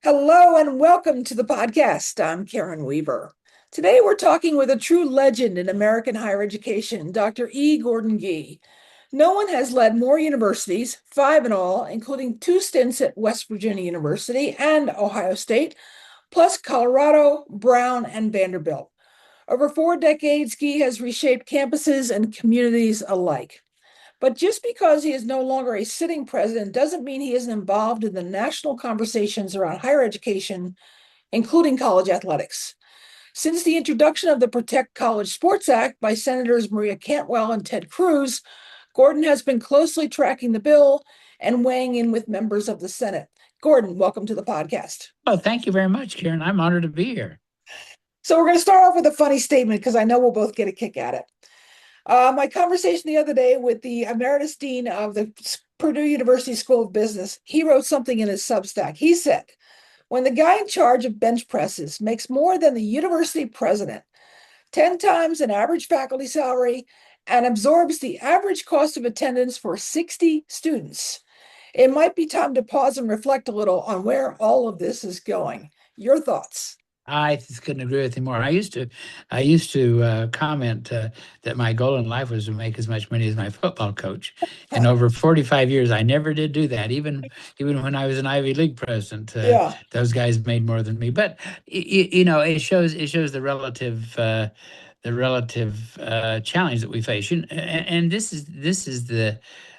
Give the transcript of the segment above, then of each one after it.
Hello and welcome to the podcast. I'm Karen Weaver. Today we're talking with a true legend in American higher education, Dr. E. Gordon Gee. No one has led more universities, 5 in all, including 2 stints at West Virginia University and Ohio State, plus Colorado, Brown, and Vanderbilt. Over 4 decades, Gee has reshaped campuses and communities alike. But just because he is no longer a sitting president doesn't mean he isn't involved in the national conversations around higher education, including college athletics. Since the introduction of the Protect College Sports Act by Senators Maria Cantwell and Ted Cruz, Gordon has been closely tracking the bill and weighing in with members of the Senate. Gordon, welcome to the podcast. Oh, thank you very much, Karen. I'm honored to be here. So, we're going to start off with a funny statement because I know we'll both get a kick at it. My conversation the other day with the emeritus dean of the Purdue University School of Business, he wrote something in his Substack. He said, when the guy in charge of bench presses makes more than the university president, 10 times an average faculty salary, and absorbs the average cost of attendance for 60 students, it might be time to pause and reflect a little on where all of this is going. Your thoughts? I just couldn't agree with you more. I used to comment that my goal in life was to make as much money as my football coach, and over 45 years, I never did do that. Even when I was an Ivy League president, Yeah. those guys made more than me. But it shows the relative challenge that we face. And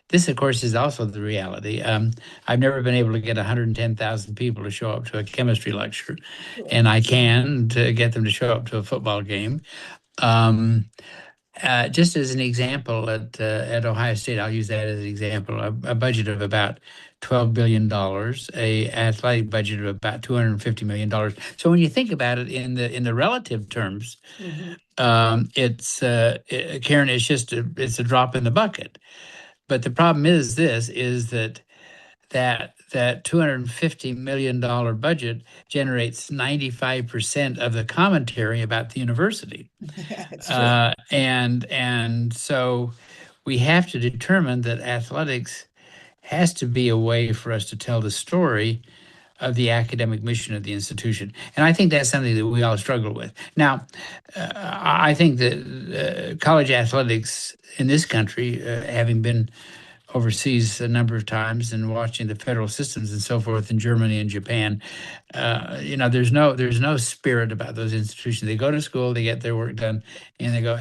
this, of course, is also the reality. I've never been able to get 110,000 people to show up to a chemistry lecture, and I can to get them to show up to a football game. Um, just as an example, at Ohio State, I'll use that as an example. A budget of about $12 billion, a athletic budget of about $250 million. So when you think about it in the relative terms, Karen, it's a drop in the bucket. But the problem is that $250 million budget generates 95% of the commentary about the university. That's true. And so we have to determine that athletics has to be a way for us to tell the story of the academic mission of the institution. And I think that's something that we all struggle with. Now, I think that college athletics in this country, having been overseas a number of times and watching the federal systems and so forth in Germany and Japan, there's no spirit about those institutions. They go to school, they get their work done, and they go.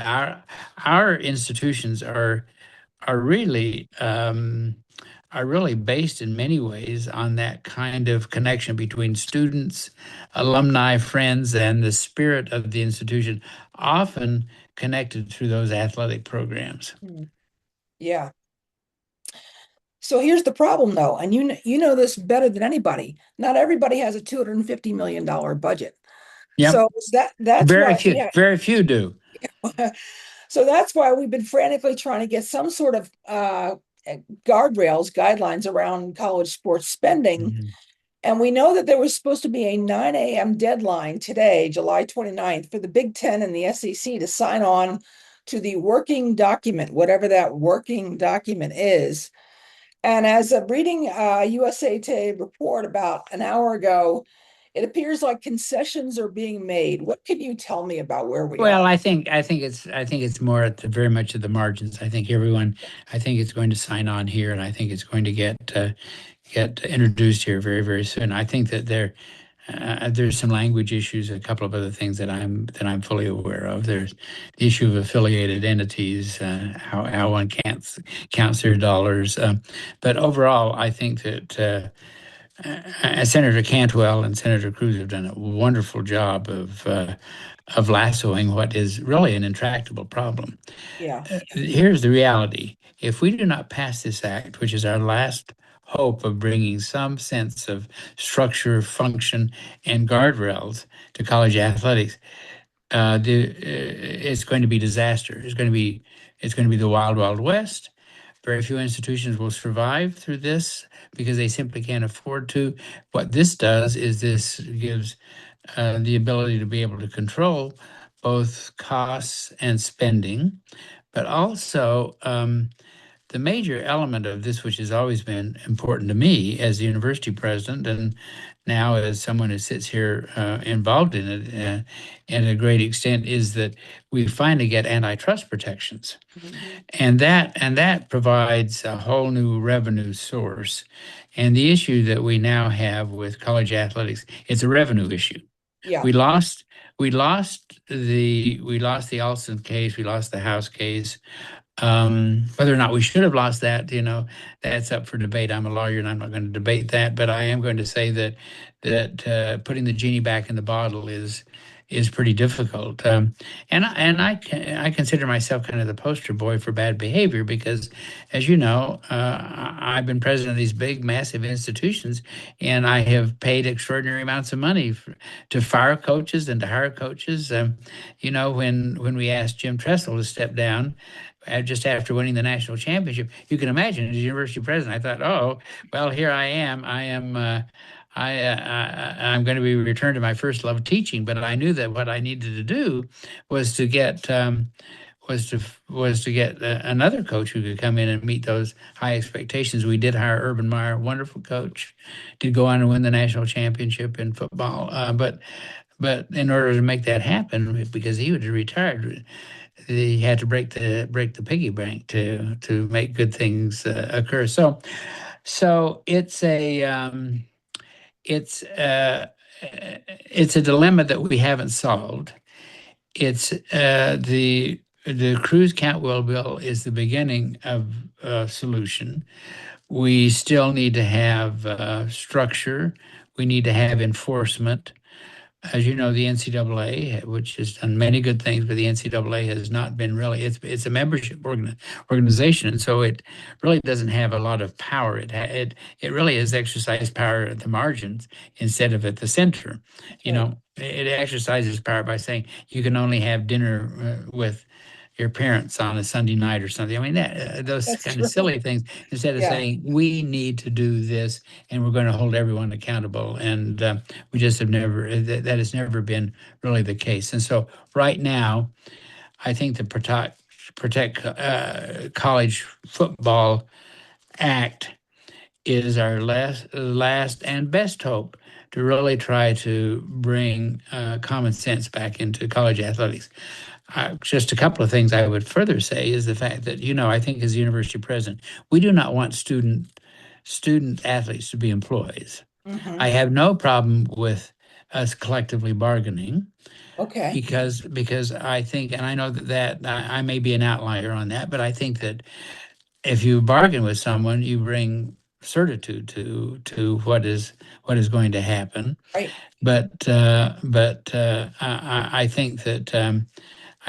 Our institutions are really are really based in many ways on that kind of connection between students, alumni, friends, and the spirit of the institution, often connected through those athletic programs. Yeah. So here's the problem, though, and you know this better than anybody. Not everybody has a $250 million budget. Yep. So that's Very why, few, yeah. very few do. So that's why we've been frantically trying to get some sort of guardrails, guidelines around college sports spending. Mhm. And we know that there was supposed to be a 9 a.m. deadline today, July 29th, for the Big Ten and the SEC to sign on to the working document, whatever that working document is. And as I'm reading a USA Today report about an hour ago, it appears like concessions are being made. What can you tell me about where we Well, are? I think it's more at the very much at the margins. I think it's going to sign on here, and I think it's going to get introduced here very, very soon. I think that there's some language issues, a couple of other things that I'm fully aware of. There's the issue of affiliated entities, how one counts their dollars. But overall, I think that Senator Cantwell and Senator Cruz have done a wonderful job of lassoing what is really an intractable problem. Yeah. Here's the reality: if we do not pass this act, which is our last hope of bringing some sense of structure, function, and guardrails to college athletics, it's going to be disaster. It's going to be the wild, wild west. Very few institutions will survive through this because they simply can't afford to. What this does is this gives the ability to be able to control both costs and spending, but also the major element of this, which has always been important to me as the university president, and now as someone who sits here involved in it in a great extent, is that we finally get antitrust protections, Mhm. and that provides a whole new revenue source. And the issue that we now have with college athletics, it's a revenue issue. Yeah, We lost we lost the Alston case, we lost the House case. Whether or not we should have lost that, that's up for debate. I'm a lawyer and I'm not going to debate that, but I am going to say that putting the genie back in the bottle is pretty difficult. And I consider myself kind of the poster boy for bad behavior because, as you know, I've been president of these big, massive institutions, and I have paid extraordinary amounts of money to fire coaches and to hire coaches. When we asked Jim Tressel to step down just after winning the national championship. You can imagine, as university president, I thought, oh, well, here I am. I'm going to be returned to my first love, teaching. But I knew that what I needed to do was to get another coach who could come in and meet those high expectations. We did hire Urban Meyer, wonderful coach, did go on and win the national championship in football. But in order to make that happen, because he would have retired, he had to break the piggy bank to make good things occur. So it's a dilemma that we haven't solved. It's the Cruz Cantwell bill is the beginning of a solution. We still need to have structure. We need to have enforcement. As you know, the NCAA, which has done many good things, but the NCAA has not been really. It's a membership organization, and so it really doesn't have a lot of power. It really has exercised power at the margins instead of at the center. right. It exercises power by saying you can only have dinner with your parents on a Sunday night or something. I mean, those That's kind of true. silly things. Instead of Yeah. saying we need to do this and we're going to hold everyone accountable, and we just have never. That has never been really the case. And so right now, I think the protect college football act is our last and best hope to really try to bring common sense back into college athletics. Just a couple of things I would further say is the fact that, I think as a university president, we do not want student athletes to be employees. Hmm. I have no problem with us collectively bargaining Okay. because I think, and I know that I may be an outlier on that, but I think that if you bargain with someone, you bring certitude to what is going to happen. Right. But I think that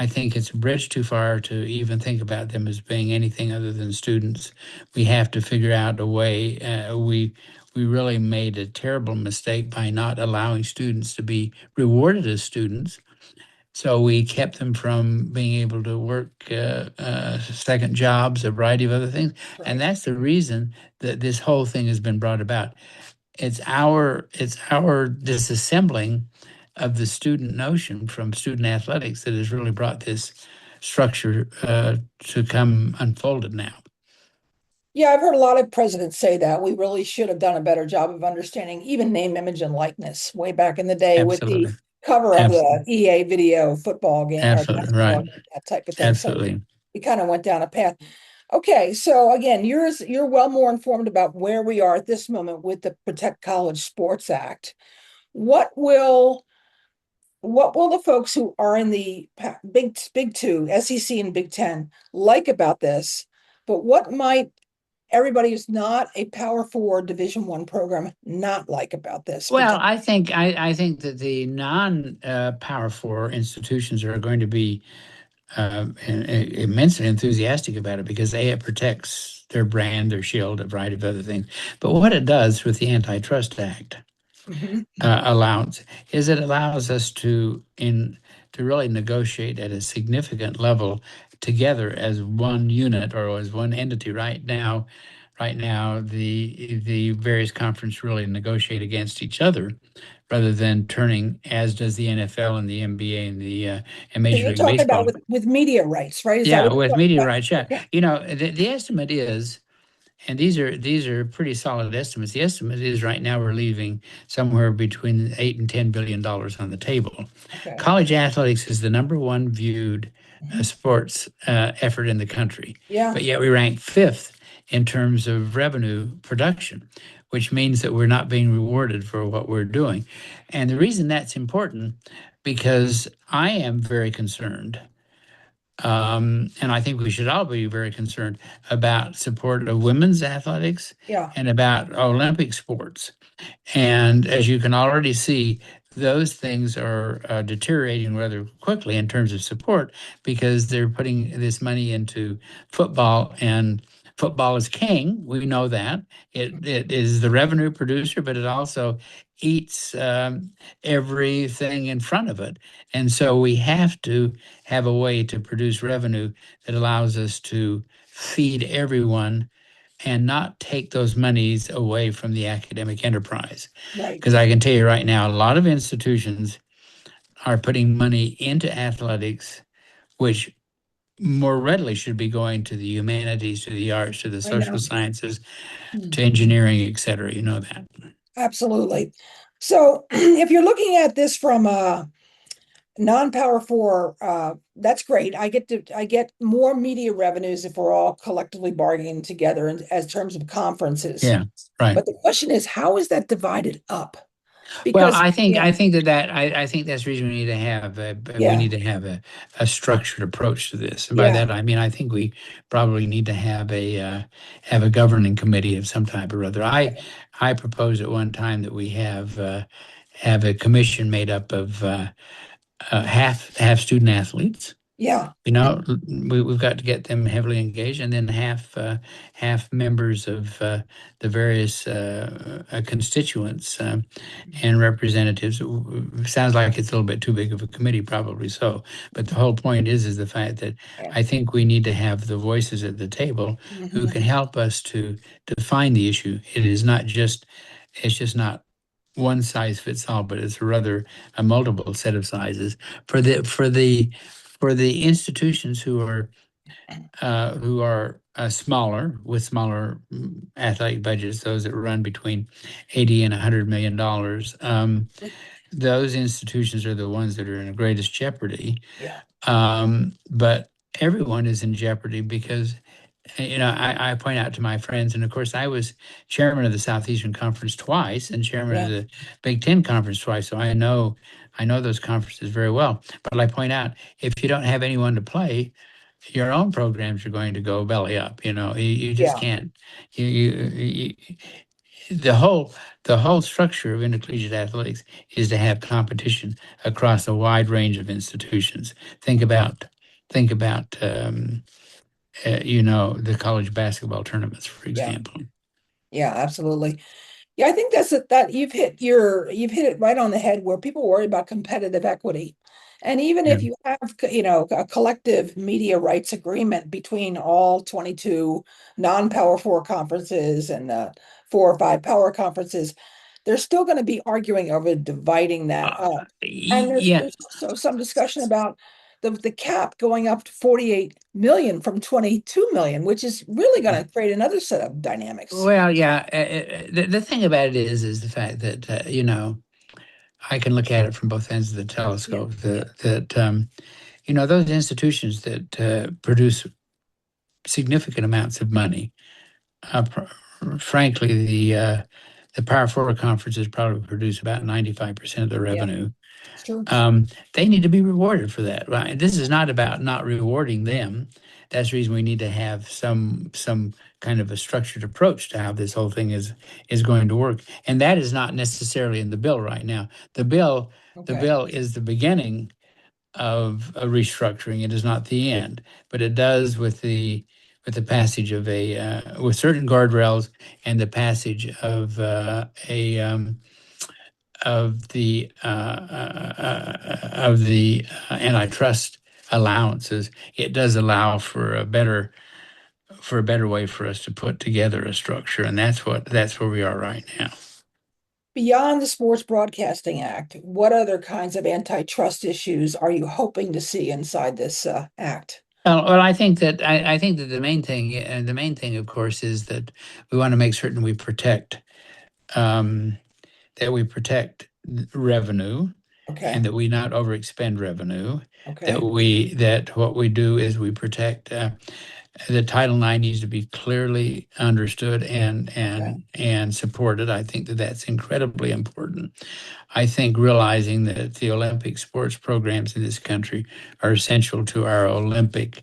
I think it's a bridge too far to even think about them as being anything other than students. We have to figure out a way. We really made a terrible mistake by not allowing students to be rewarded as students. So we kept them from being able to work second jobs, a variety of other things, and Right. that's the reason that this whole thing has been brought about. It's our disassembling of the student notion from student athletics that has really brought this structure to come unfolded now. Yeah, I've heard a lot of presidents say that we really should have done a better job of understanding even name, image, and likeness way back in the day with the Absolutely, cover of the absolutely, EA video football game or absolutely right, basketball game, that type of thing. So absolutely. we kind of went down a path. Okay, so again, you're well more informed about where we are at this moment with the Protect College Sports Act. What will what will the folks who are in the big two, SEC and Big Ten, like about this? But what might everybody who's not a Power Four Division One program not like about this Well, potential? I think that the non Power Four institutions are going to be immensely enthusiastic about it because it protects their brand, their shield, a variety of other things. But what it does with the Antitrust Act Mhm. allowance is it allows us to really negotiate at a significant level together as one unit or as one entity. right now the various conferences really negotiate against each other rather than turning, as does the NFL and the NBA and the and So Major you're League talking about Baseball. with media rights, right? Is that Yeah, what with you're talking media about? rights. Yeah, Okay. the estimate is, and these are pretty solid estimates. The estimate is right now we're leaving somewhere between $8 and $10 billion on the table. Okay. College athletics is the number one viewed Mhm. sports effort in the country, Yeah. but yet we rank fifth in terms of revenue production, which means that we're not being rewarded for what we're doing. And the reason that's important, because I am very concerned, and I think we should all be very concerned about support of women's athletics Yeah. and about Olympic sports. And as you can already see, those things are deteriorating rather quickly in terms of support because they're putting this money into football, and football is king. We know that it is the revenue producer, but it also eats everything in front of it. And so we have to have a way to produce revenue that allows us to feed everyone and not take those monies away from the academic enterprise. Right. Because I can tell you right now, a lot of institutions are putting money into athletics, which more readily should be going to the humanities, to the arts, to the I social know. sciences, Hmm. to engineering, et cetera. You know that. Absolutely. So if you're looking at this from a non-power four, that's great. I get more media revenues if we're all collectively bargaining together as terms of conferences. Yeah, right. But the question is, how is that divided up? Well, Because I yeah, think I think that's the reason we need to have yeah, a structured approach to this. And by yeah, that I mean I think we probably need to have a governing committee of some type or other. I proposed at one time that we have a commission made up of half student athletes. yeah, You know, we've got to get them heavily engaged, and then half members of the various constituents and representatives. Sounds like it's a little bit too big of a committee, probably so. But the whole point is the fact that yeah. I think we need to have the voices at the table who Mhm. can help us to define the issue. It's just not one size fits all, but it's rather a multiple set of sizes for the institutions who are smaller with smaller athletic budgets, those that run between 80 and $100 million. Those institutions are the ones that are in the greatest jeopardy. Yeah, But everyone is in jeopardy because I point out to my friends, and of course, I was chairman of the Southeastern Conference twice and chairman of yeah, the Big Ten Conference twice, so I know those conferences very well. But I point out, if you don't have anyone to play, your own programs are going to go belly up. You just yeah, can't. You the whole structure of intercollegiate athletics is to have competition across a wide range of institutions. Think about the college basketball tournaments, for yeah, example. yeah, absolutely. Yeah, I think that you've hit it right on the head where people worry about competitive equity. And even Yeah. if you have, a collective media rights agreement between all 22 non-power four conferences and 4 or 5 power conferences, they're still going to be arguing over dividing that up. And Yeah. there's also some discussion about the cap going up to 48 million from 22 million, which is really going to create another set of dynamics. Well, yeah. The thing about it is the fact that I can look at it from both ends of the Yeah, telescope. yeah, That those institutions that produce significant amounts of money. Frankly, the Power Four conferences probably produce about 95% of the yeah, revenue. it's true. They need to be rewarded for that. Right? This is not about not rewarding them. That's the reason we need to have some kind of a structured approach to how this whole thing is going to work. And that is not necessarily in the bill right now. The Okay. bill is the beginning of a restructuring. It is not the end, but it does with the passage of with certain guardrails and the passage of a of the antitrust allowances. It does allow for a better for a better way for us to put together a structure, and that's where we are right now. Beyond the Sports Broadcasting Act, what other kinds of antitrust issues are you hoping to see inside this act? Well, I think that the main thing, of course, is that we want to make certain um, we protect revenue, Okay. and that we not overexpend revenue. Okay. That what we do is we protect. The Title IX needs to be clearly understood Okay. and supported. I think that that's incredibly important. I think realizing that the Olympic sports programs in this country are essential to our Olympic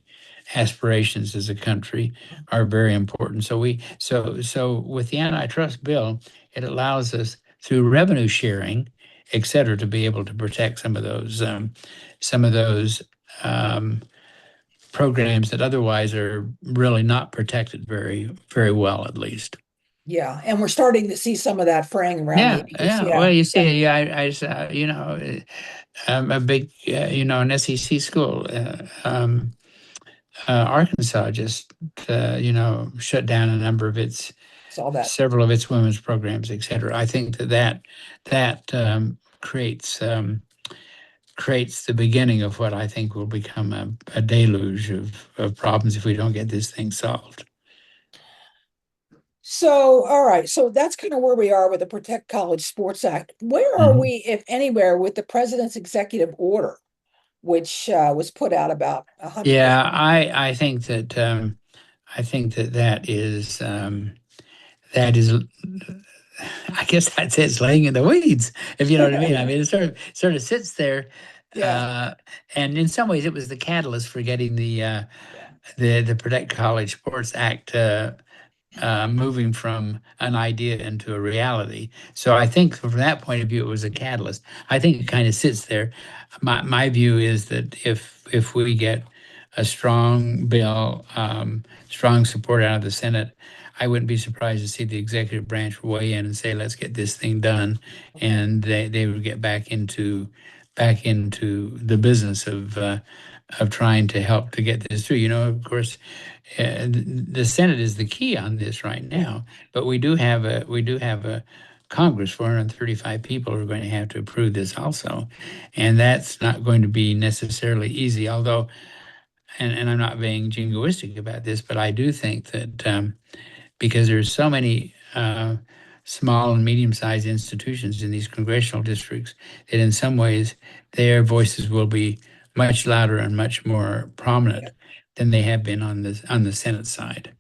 aspirations as a country are very important. So with the antitrust bill, it allows us through revenue sharing, et cetera, to be able to protect some of those um, programs that otherwise are really not protected very well, at least. Yeah, and we're starting to see some of that fraying around the Yeah, edges. yeah. Yeah. Well, you Yeah. see, yeah, I'm a big, an SEC school. Arkansas just, shut down a number of Saw that. several of its women's programs, et cetera. I think that creates the beginning of what I think will become a deluge of problems if we don't get this thing solved. So, all right. So that's kind of where we are with the Protect College Sports Act. Where are Mhm. we, if anywhere, with the president's executive order, which was put out about 100 days? Yeah, I think that that is I guess I'd say it's laying in the weeds, if you know what I mean. I mean, it sort of sits there, Yeah. uh, and in some ways, it was the catalyst for getting Yeah. the Protect College Sports Act moving from an idea into a reality. So I think from that point of view, it was a catalyst. I think it kind of sits there. My view is that if we get a strong bill, strong support out of the Senate, I wouldn't be surprised to see the executive branch weigh in and say, "Let's get this thing done," Okay. and they would get back into the business of trying to help to get this through. Of course, the Senate is the key on this right Yeah. now, but we do have a Congress, 435 people who are going to have to approve this also, and that's not going to be necessarily easy. Although, and I'm not being jingoistic about this, but I do think that because there's so many small and medium-sized institutions in these congressional districts that in some ways their voices will be much louder and much more Yeah. prominent than they have been on the Senate side.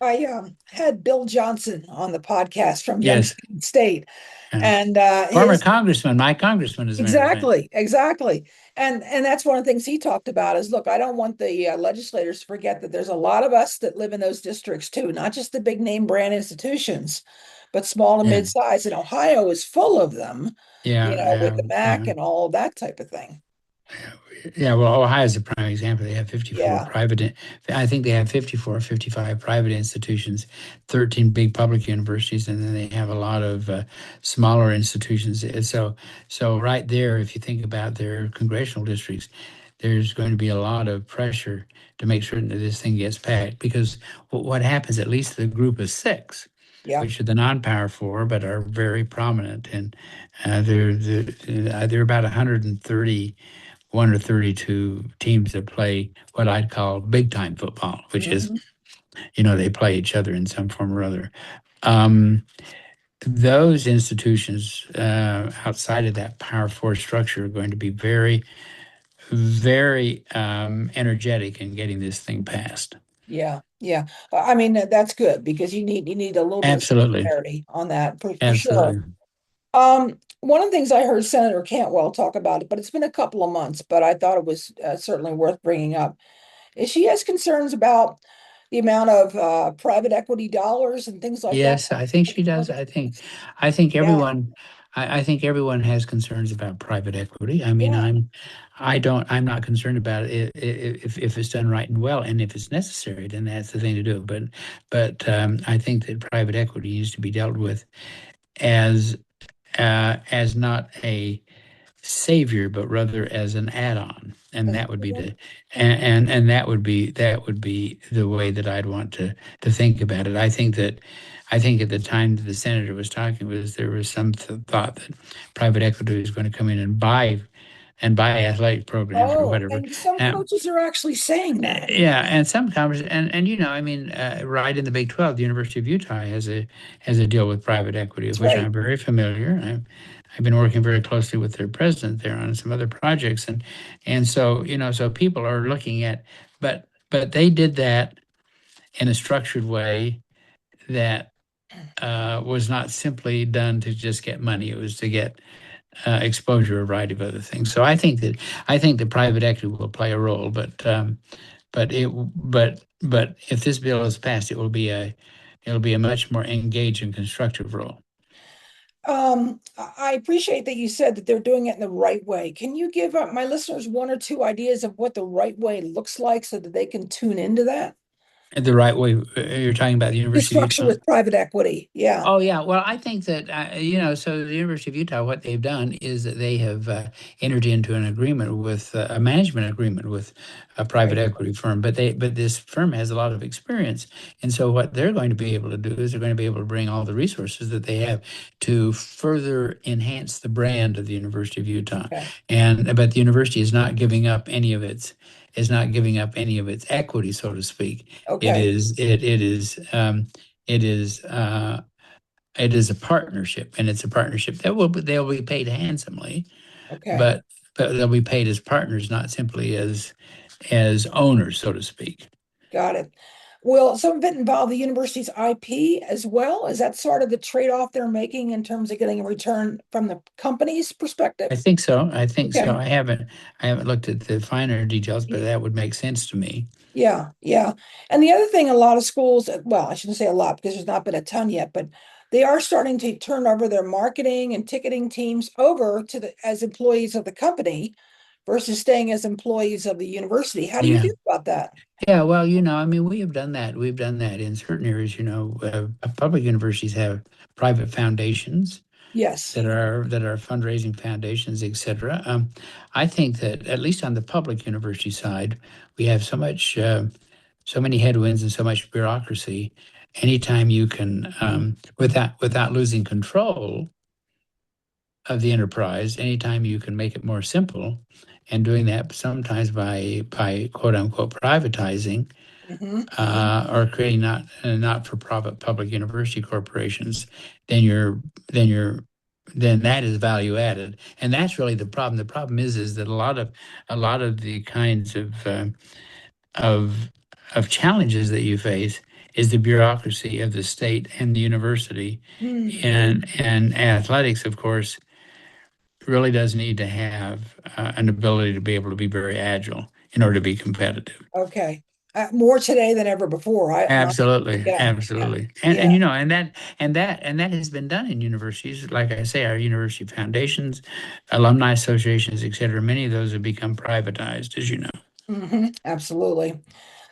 I had Bill Johnson on the podcast from Yes, Youngstown State, uh, and former his congressman, my congressman, as a matter of fact. exactly, and that's one of the things he talked about is, look, I don't want the legislators to forget that there's a lot of us that live in those districts too, not just the big name brand institutions, but small and Yeah, mid-sized. And Ohio is full of them, yeah, with yeah, the MAC yeah. and all that type of thing. Yeah, well, Ohio is a prime example. They have 54 Yeah, private, I think they have 54 or 55 private institutions, 13 big public universities, and then they have a lot of smaller institutions. And so right there, if you think about their congressional districts, there's going to be a lot of pressure to make certain that this thing gets passed. Because what happens, at least the group of six, yeah, which are the non-power four, but are very prominent, and they're about 131 or 32 teams that play what I'd call big time football, which is, hmm they play each other in some form or other. Um, those institutions outside of that Power Four structure are going to be very, very energetic in getting this thing passed. yeah, yeah. I mean, that's good because you need a little bit of Absolutely. clarity on that for sure. Absolutely. One of the things I heard Senator Cantwell talk about it, but it's been a couple of months, but I thought it was certainly worth bringing up, is she has concerns about the amount of private equity dollars and things like that. Yes, I think she does. I think Yeah, I think everyone has concerns about private equity. I mean, yeah, I'm not concerned about it if it's done right and well, and if it's necessary, then that's the thing to do. But I think that private equity needs to be dealt with as not savior, but rather as an add-on. And that would be Mhm. the and that would be the way that I'd want to think about it. I think at the time that the senator was talking was there was some thought that private equity was going to come in and buy athletic programs or Oh, whatever. and some And coaches are actually saying that. yeah, and some conference, and I mean, right in the Big 12, the University of Utah has a deal with private equity, of That's which right. I'm very familiar. I've been working very closely with their president there on some other projects, and so so people are looking at, but they did that in a structured way that was not simply done to just get money; it was to get exposure, a variety of other things. So I think that private equity will play a role, but if this bill is passed, it'll be a much more engaged and constructive role. I appreciate that you said that they're doing it in the right way. Can you give my listeners one or two ideas of what the right way looks like so that they can tune into that? The right way, you're talking about the The University of structure Utah. with private equity. Yeah. Oh yeah, well I think that so the University of Utah, what they've done is that they have entered into an agreement with a management agreement with a private Right. equity firm, but this firm has a lot of experience, and so what they're going to be able to do is they're going to be able to bring all the resources that they have to further enhance the brand of the University of Utah, Okay. and but the university is not giving up any of its equity, so to speak. It Okay. is it is it is. It is a partnership, and it's a partnership that they'll be paid handsomely, Okay. but they'll be paid as partners, not simply as owners, so to speak. Got it. Will some of it involve the university's IP as well? Is that sort of the trade-off they're making in terms of getting a return from the company's perspective? I think so. I think so. Okay. I haven't looked at the finer details, but that would make sense to me. Yeah, yeah. And the other thing, a lot of schools, well, I shouldn't say a lot because there's not been a ton yet, but they are starting to turn over their marketing and ticketing teams over to the as employees of the company versus staying as employees of the university. How do you Yeah. feel about that? Yeah, well, I mean, we have done that. We've done that in certain areas. Public universities have private foundations Yes. that are fundraising foundations, et cetera. I think that at least on the public university side, we have so many headwinds and so much bureaucracy. Anytime you can, without losing control of the enterprise, anytime you can make it more simple, and doing that sometimes by quote unquote privatizing Hmm. or creating not for profit public university corporations, then you're then you're then that is value added, and that's really the problem. The problem is that a lot of the kinds of of challenges that you face is the bureaucracy of the state and the university, Hmm. and athletics, of course, really does need to have an ability to be able to be very agile in order to be competitive. Okay. More today than ever before. Absolutely, Yeah, yeah, absolutely, and yeah. and that has been done in universities. Like I say, our university foundations, alumni associations, et cetera. Many of those have become privatized, as you know. Absolutely.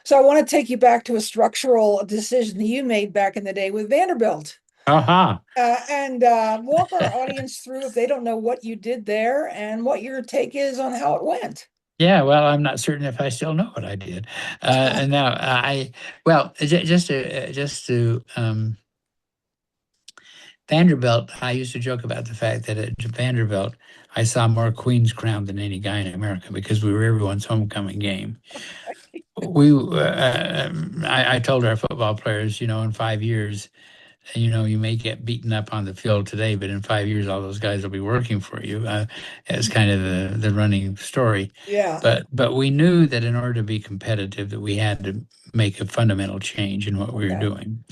So I want to take you back to a structural decision that you made back in the day with Vanderbilt. Aha. And walk our audience through if they don't know what you did there and what your take is on how it went. Yeah, well, I'm not certain if I still know what I did. And now just to Vanderbilt, I used to joke about the fact that at Vanderbilt, I saw more Queen's Crown than any guy in America because we were everyone's homecoming game. I told our football players, in 5 years, you may get beaten up on the field today, but in 5 years, all those guys will be working for you. As kind of the running story. Yeah. But we knew that in order to be competitive, that we had to make a fundamental change in what we were Okay. doing.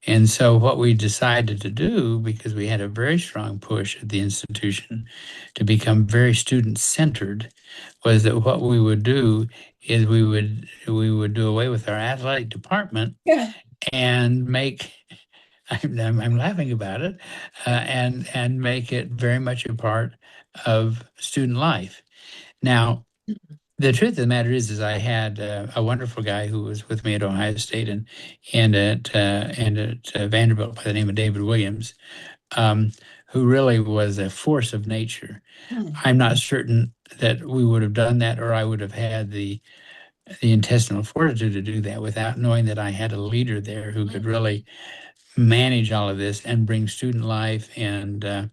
And so what we decided to do, because we had a very strong push at the institution to become very student centered, was that what we would do is we would do away with our athletic department Yeah. and make I'm laughing about it, and make it very much a part of student life. Now, the truth of the matter is I had a wonderful guy who was with me at Ohio State and at Vanderbilt by the name of David Williams, um, who really was a force of nature. Hmm. I'm not certain that we would have done that, or I would have had the intestinal fortitude to do that without knowing that I had a leader there who could really manage all of this and bring student life and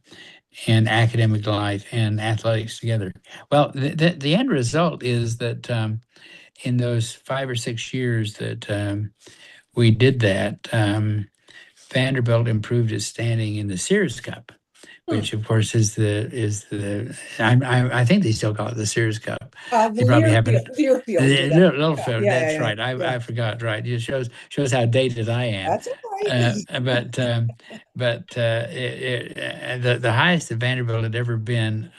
academic life and athletics together. Well, the end result is that in those 5 or 6 years that we did that, Vanderbilt improved its standing in the Sears Cup, Hmm. which of course is the I think they still call it the Sears Cup. The They probably haven't. Learfield did that. Littlefield, Yeah, yeah, that's yeah, right. yeah. I forgot. Right, it shows how dated I am. That's all right. The highest that Vanderbilt had ever been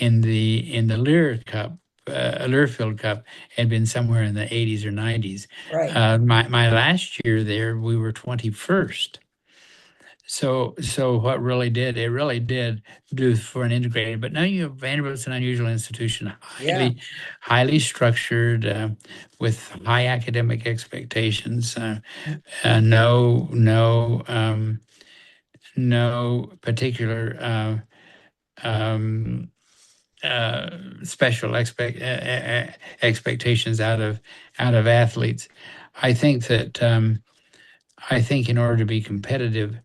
in the Lear Cup, Learfield Cup, had been somewhere in the 80s or 90s. Right. My last year there, we were 21st. So what really did do for an integrated. But now Vanderbilt's an unusual institution, Yeah. highly structured, with high academic expectations. No particular um, special expectations out of athletes. I think that I think in order to be competitive,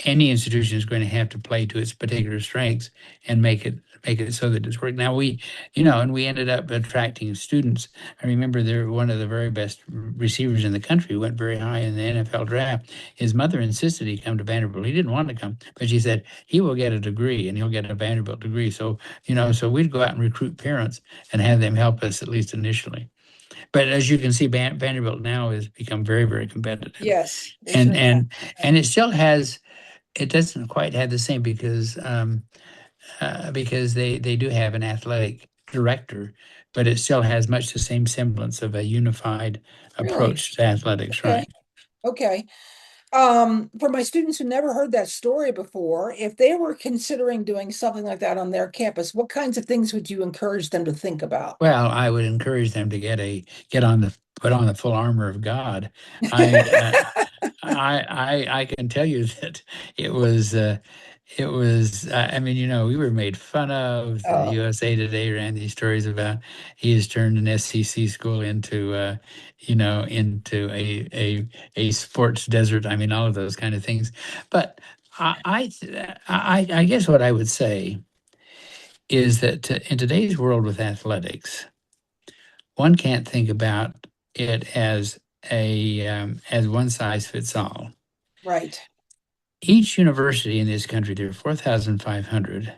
any institution is going to have to play to its particular strengths and make it so that it's working. Now and we ended up attracting students. I remember there one of the very best receivers in the country went very high in the NFL draft. His mother insisted he come to Vanderbilt. He didn't want to come, but she said he will get a degree and he'll get a Vanderbilt degree. So we'd go out and recruit parents and have them help us at least initially. But as you can see, Vanderbilt now has become very, very competitive, Yes, they and certainly have. and and it still has it doesn't quite have the same because they do have an athletic director, but it still has much the same semblance of a unified Really? approach to athletics, Okay. right? Okay. For my students who never heard that story before, if they were considering doing something like that on their campus, what kinds of things would you encourage them to think about? Well, I would encourage them to get on the put on the full armor of God. I I can tell you that it was I mean, we were made fun of. The Oh, USA Today ran these stories about he has turned an SEC school into into a sports desert. I mean, all of those kind of things. But I guess what I would say is that in today's world with athletics, one can't think about it as one size fits all. right. Each university in this country, there are 4,500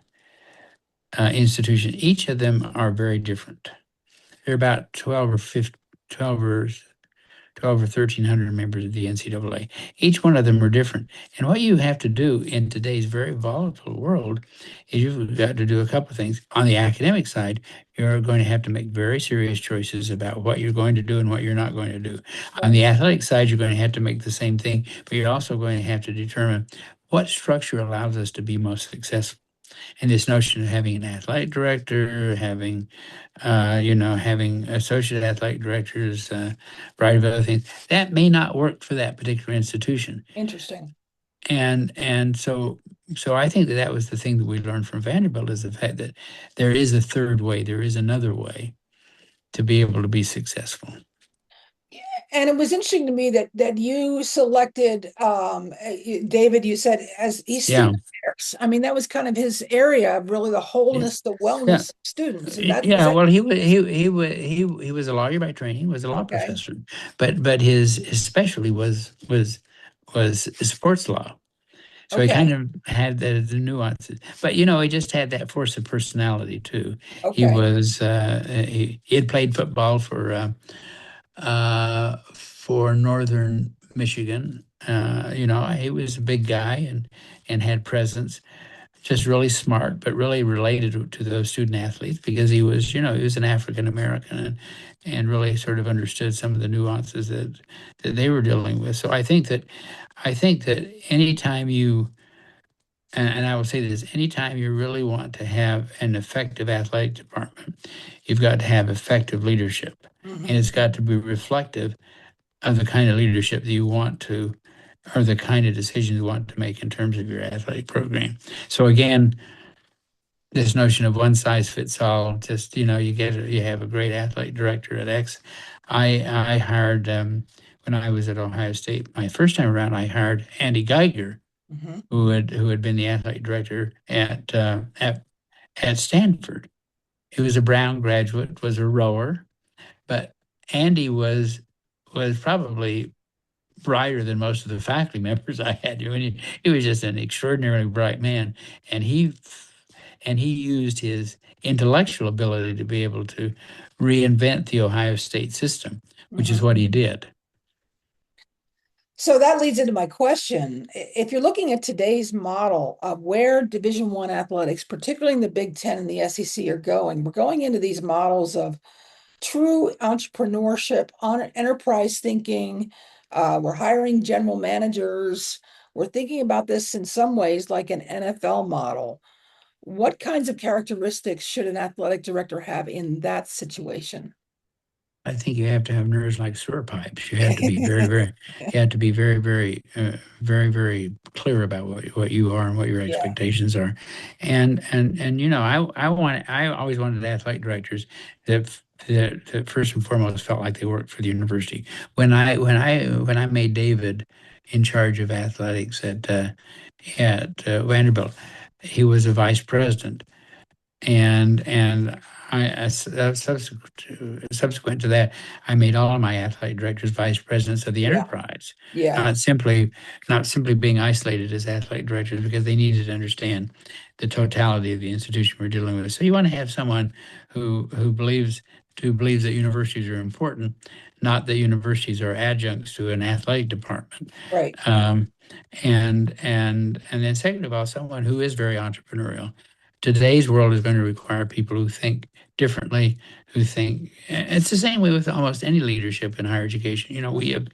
institutions. Each of them are very different. There are about 12 or 15, 12 or 1,300 members of the NCAA. Each one of them are different. And what you have to do in today's very volatile world is you've got to do a couple of things. On the academic side, you're going to have to make very serious choices about what you're going to do and what you're not going to do. On Right. the athletic side, you're going to have to make the same thing, but you're also going to have to determine what structure allows us to be most successful. And this notion of having an athletic director, having associate athletic directors, variety of other things, that may not work for that particular institution. Interesting. And so I think that was the thing that we learned from Vanderbilt, is the fact that there is a third way, there is another way to be able to be successful. And it was interesting to me that you selected David, you said, as he's Yeah. student affairs. I mean, that was kind of his area of really the Yeah. wholeness, the Yeah. wellness of students. And is Yeah, that well, he was a lawyer by training. He was a law okay? professor, but his specialty was sports law. So he kind Okay. of had the nuances, but he just had that force of personality too. He Okay. was he had played football for Northern Michigan. He was a big guy and had presence, just really smart, but really related to those student athletes because he was an African American and really sort of understood some of the nuances that they were dealing with. So I think that anytime and I will say this, anytime you really want to have an effective athletic department, you've got to have effective leadership. And Hmm. it's got to be reflective of the kind of leadership that you want to are the kind of decisions you want to make in terms of your athletic program. So again, this notion of one size fits all, just you have a great athletic director at X. I hired when I was at Ohio State my first time around. I hired Andy Geiger, Hmm. who had been the athletic director at Stanford. He was a Brown graduate, was a rower, but Andy was probably brighter than most of the faculty members I had. I mean, he was just an extraordinarily bright man, and he used his intellectual ability to be able to reinvent the Ohio State system, which is Hmm. what he did. So that leads into my question. If you're looking at today's model of where Division One athletics, particularly in the Big Ten and the SEC, are going, we're going into these models of true entrepreneurship, on enterprise thinking. We're hiring general managers. We're thinking about this in some ways like an NFL model. What kinds of characteristics should an athletic director have in that situation? I think you have to have nerves like sewer pipes. You have to be very, very, you have to be very, very, very, very clear about what you are and what your Yeah, expectations are. And I always wanted athletic directors that first and foremost felt like they worked for the university. When I made David in charge of athletics at Vanderbilt, he was a vice president, and subsequent to that, I made all of my athletic directors vice presidents of the yeah, enterprise, yeah, not simply not simply being isolated as athletic directors, because they needed to understand the totality of the institution we're dealing with. So you want to have someone who believes that universities are important, not that universities are adjuncts to an athletic department. right. Um, and then second of all, someone who is very entrepreneurial. Today's world is going to require people who think differently, who think it's the same way with almost any leadership in higher education.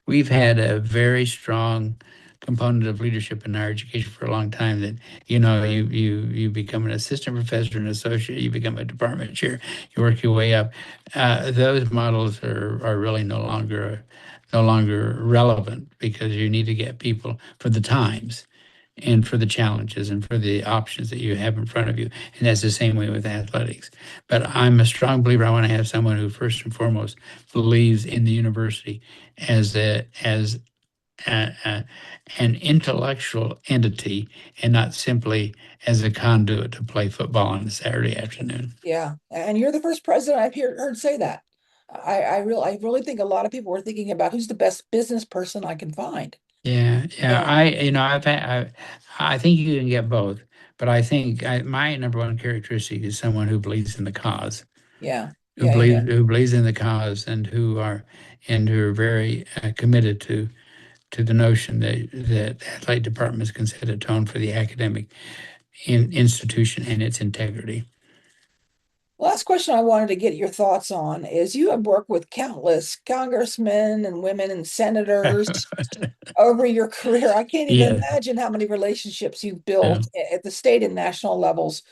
We've had a very strong component of leadership in higher education for a long time, that you become an assistant professor, an associate, you become a department chair, you work your way up. Those models are really no longer relevant, because you need to get people for the times and for the challenges and for the options that you have in front of you. And that's the same way with athletics. But I'm a strong believer. I want to have someone who first and foremost believes in the university as an intellectual entity, and not simply as a conduit to play football on a Saturday afternoon. Yeah, and you're the first president I've heard say that. I really think a lot of people were thinking about who's the best business person I can find. Yeah, yeah. Yeah, I think you can get both, but I think my number one characteristic is someone who believes in the cause, yeah, who yeah, yeah. believes in the cause, and who are very committed to the notion that athletic departments can set a tone for the academic institution and its integrity. Last question I wanted to get your thoughts on is you have worked with countless congressmen and women and senators over your career. I can't even Yeah, imagine how many relationships you've yeah, built at the state and national levels.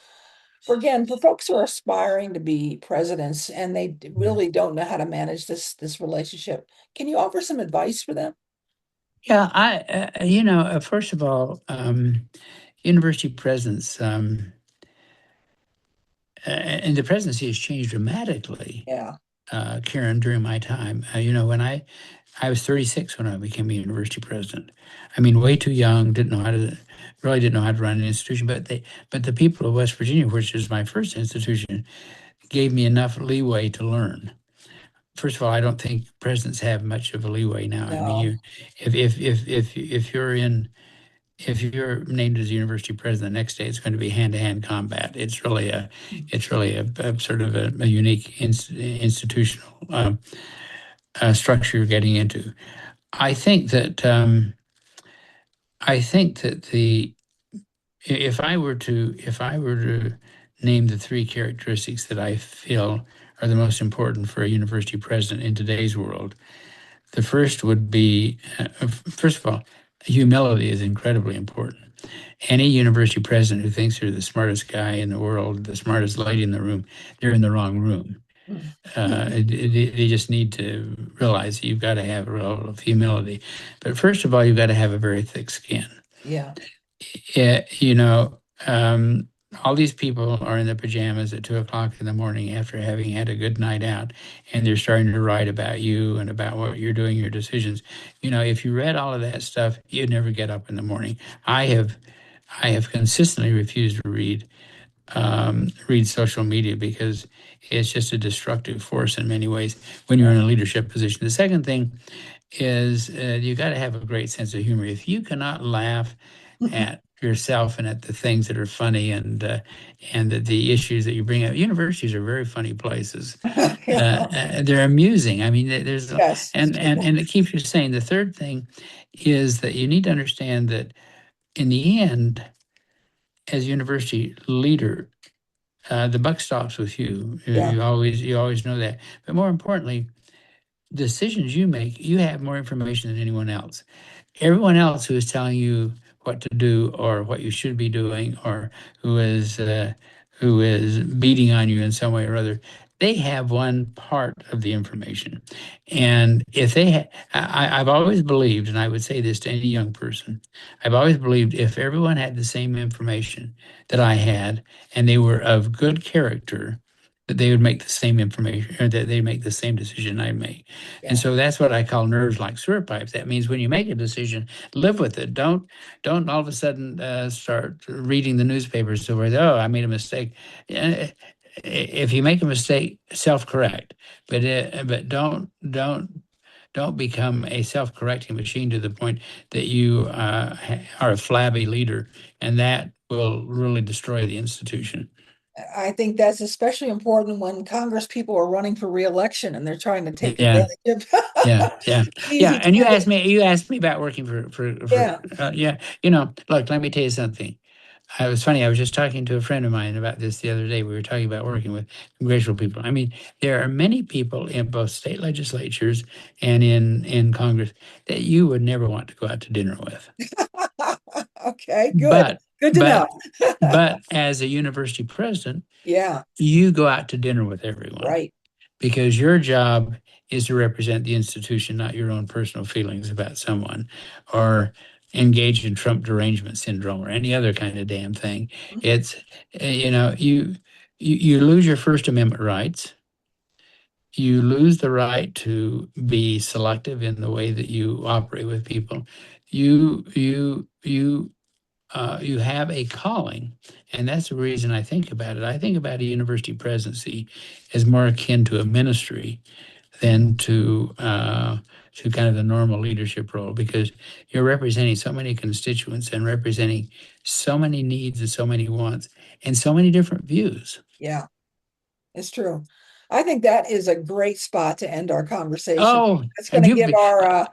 For folks who are aspiring to be presidents and they really don't know how to manage this relationship, can you offer some advice for them? yeah. First of all, university presidents. And the presidency has changed dramatically, Yeah. Karen, during my time. When I was 36 when I became a university president. I mean, way too young, really didn't know how to run an institution. But the people of West Virginia, which is my first institution, gave me enough leeway to learn. First of all, I don't think presidents have much of a leeway now. I mean, No. if you're named as university president, the next day it's going to be hand-to-hand combat. It's really a sort of a unique institutional structure you're getting into. I think that the if I were to name the three characteristics that I feel are the most important for a university president in today's world, the first would be, first of all, humility is incredibly important. Any university president who thinks they're the smartest guy in the world, the smartest lady in the room, they're in the wrong room. Mm. They just need to realize you've got to have a level of humility. But first of all, you've got to have a very thick skin. Yeah. Yeah, you know, all these people are in their pajamas at 2 o'clock in the morning after having had a good night out, and they're starting to write about you and about what you're doing, your decisions. You know, if you read all of that stuff, you'd never get up in the morning. I have, I have consistently refused to read social media because it's just a destructive force in many ways when you're in a leadership position. The second thing is you got to have a great sense of humor. If you cannot laugh at yourself and at the things that are funny and the issues that you bring up, universities are very funny places. Yeah. They're amusing. I mean, there's Yes. and it keeps you sane. The third thing is that you need to understand that in the end, as a university leader, the buck stops with you. Yeah. You always know that. But more importantly, decisions you make, you have more information than anyone else. Everyone else who is telling you what to do or what you should be doing, or who is beating on you in some way or other, they have one part of the information. And if I've always believed, and I would say this to any young person, I've always believed if everyone had the same information that I had, and they were of good character, that they would make the same information, or that they make the same decision I make. And Yeah. so that's what I call nerves like sewer pipes. That means when you make a decision, live with it. Don't all of a sudden start reading the newspapers so where, oh, I made a mistake. If you make a mistake, self-correct, but don't become a self-correcting machine to the point that you are a flabby leader, and that will really destroy the institution. I think that's especially important when Congress people are running for reelection and they're trying to take Yeah. advantage Yeah, of yeah, yeah. easy And targets. you asked me about working Yeah. yeah. You know, look, let me tell you something. It was funny. I was just talking to a friend of mine about this the other day. We were talking about working with congressional people. I mean, there are many people in both state legislatures and in Congress that you would never want to go out to dinner with. Okay, good. But Good to know. but but as a university president, Yeah, you go out to dinner with everyone, right. because your job is to represent the institution, not your own personal feelings about someone, or engage in Trump derangement syndrome or any other kind of damn thing. It's you know, you lose your First Amendment rights. You lose the right to be selective in the way that you operate with people. You have a calling, and that's the reason I think about it. I think about a university presidency as more akin to a ministry than to kind of the normal leadership role, because you're representing so many constituents and representing so many needs and so many wants and so many different views. Yeah, it's true. I think that is a great spot to end our conversation. Oh, It's going and to you, give our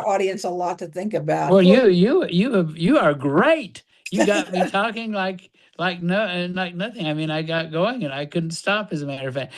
audience a lot to think about. well, Well, you are great. You got me talking like no like nothing. I mean, I got going and I couldn't stop. As a matter of fact,